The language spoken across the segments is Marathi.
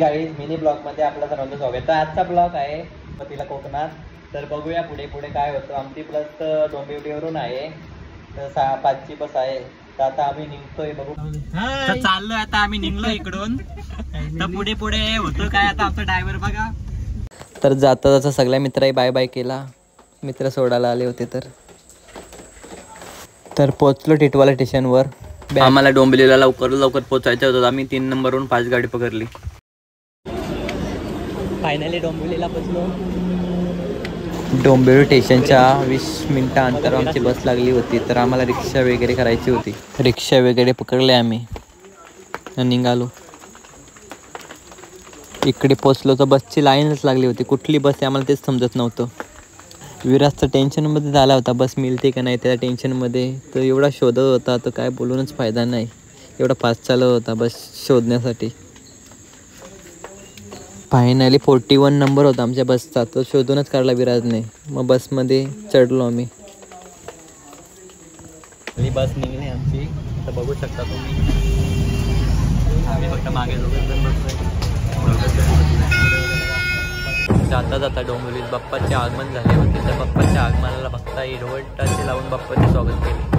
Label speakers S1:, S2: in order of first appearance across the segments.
S1: गाईज मिनी ब्लॉग मध्ये आपलं सर्वांचं स्वागत. तर आजचा ब्लॉग आहे तिला कोकणात. तर बघूया पुढे पुढे काय होतं. आमची प्लस डोंबिवलीवरून आहे, तर 5ची बस आहे. तर आता आम्ही निघतोय, बघू. तर चाललोय आता आम्ही निघलो इकडून. तर पुढे पुढे होतं काय आता आमचा ड्रायव्हर बघा. तर जाता जाता सगळ्या मित्रांनी बाय बाय केला. मित्र सोडायला आले होते. तर पोचलो टिटवाला स्टेशनवर. आम्हाला डोंबिवलीला लवकर लवकर पोचायचं होतं. आम्ही 3 नंबरवरून 5 गाडी पकडली. फायनली डोंबिवलीला पोचलो. डोंबिवली स्टेशनच्या 20 मिनिटं अंतरावर आमची बस लागली होती. तर आम्हाला रिक्षा वगैरे करायची होती. रिक्षा वगैरे पकडले आम्ही, निघालो. इकडे पोचलो तर बसची लाईनच लागली होती. कुठली बस आहे आम्हाला तेच समजत नव्हतं. विराजचा टेन्शनमध्ये झाला होता, बस मिळते का नाही त्या टेन्शनमध्ये. तर एवढा शोधत होता, तर काय बोलूनच फायदा नाही. एवढा फास्ट चालत होता बस शोधण्यासाठी. फायनली 41 नंबर होता आमच्या बसचा, तो शोधूनच काढला विराजने. मग बसमध्ये चढलो आम्ही. बस निघली आमची, तर बघू शकता तुम्ही. आम्ही फक्त मागे जाता जाता डोंबिवलीत बाप्पाचे आगमन झाले होते. तर बाप्पाच्या आगमनाला बघता हिरवटाचे लावून बाप्पाचे स्वागत केले.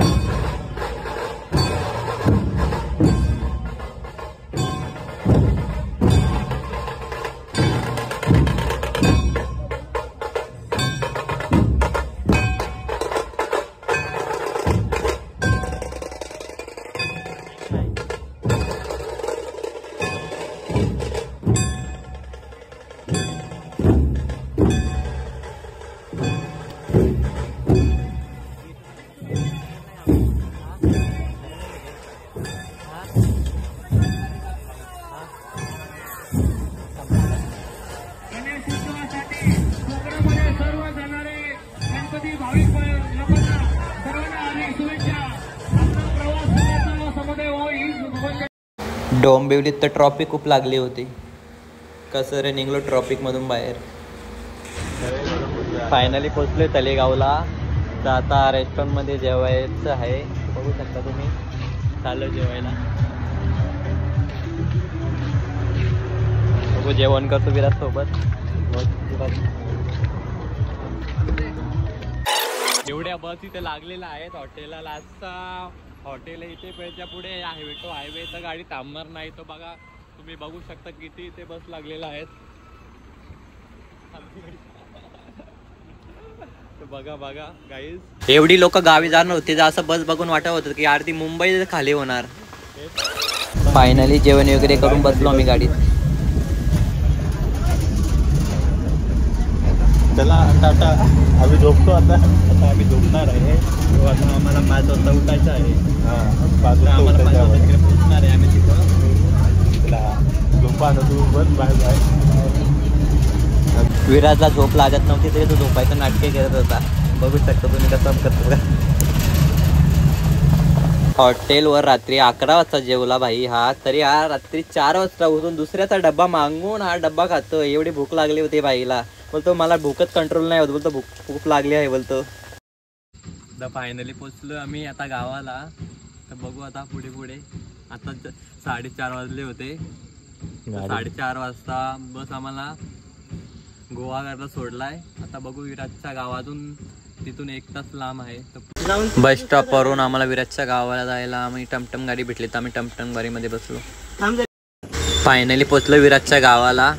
S1: डोंबिवलीत तर ट्रॉफिक खूप लागली होती. कसं रे निघलो ट्रॉफिकमधून बाहेर. फायनली पोचलोय तलेगावला. तर आता रेस्टॉरंटमध्ये जेवायचं आहे, बघू शकता तुम्ही. चालू जेवायला. बघू जेवण करतो विराज सोबत. एवढ्या बस इथे लागलेल्या आहेत हॉटेलला. लास्टचा हॉटेल आहे इथे, त्याच्या पुढे हायवे तो हायवे. तर गाडी थांबणार नाही. तो बघा तुम्ही बघू शकता किती इथे बस लागलेल्या आहेत. बघा बघा गाईज, एवढी लोक गावी जाणार होते. असं बस बघून वाटत होतं की अर्धी मुंबई खाली होणार. फायनली जेवण वगैरे करून बसलो आम्ही गाडीत.
S2: चला आता आम्ही झोपतो. आता आम्ही झोपणार आहे. आता आम्हाला 5 वाजता उठायचं आहे. आम्हाला 5 वाजता पोहोचणार आहे आम्ही तिथं. चला झोपा आता तू बस. Bye bye.
S1: विराजला झोप लागत नव्हती तरी तो झोपायचं नाटके करत होता. बघू शकता तुम्ही कसं करतो. हॉटेलवर रात्री 11 वाजता जेवला भाई हा. तरी हा रात्री 4 वाजता उठून दुसऱ्याचा डब्बा मागून हा डब्बा खातो. एवढी भूक लागली होती भाईला. बोलतो मला भूकच कंट्रोल नाही होत. बोलतो भूक लागली आहे बोलतो. तर फायनली पोचलो आम्ही आता गावाला. तर बघू आता पुढे पुढे. आता 4:30 वाजले होते. 4:30 वाजता बस आम्हाला गोवाघाटला सोडलाय. आता बघू विराजच्या गावातून, तिथून 1 तास लांब आहे. बस स्टॉपवरून आम्हाला विराजच्या गावाला जायला आम्ही टमटम गाडी भेटली. तर आम्ही टमटम गाडीमध्ये बसलो. फायनली पोचलो विराजच्या गावाला.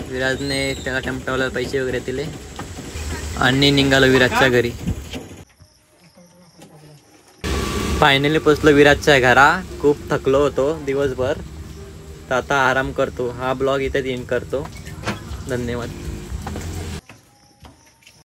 S1: विराजने त्याला टमटमला पैसे वगैरे दिले आणि निघालो विराजच्या घरी. फायनली पोचलो विराजच्या घरा. खूप थकलो होतो दिवसभर. तर आता आराम करतो. हा ब्लॉग इथे एंड करतो. धन्यवाद.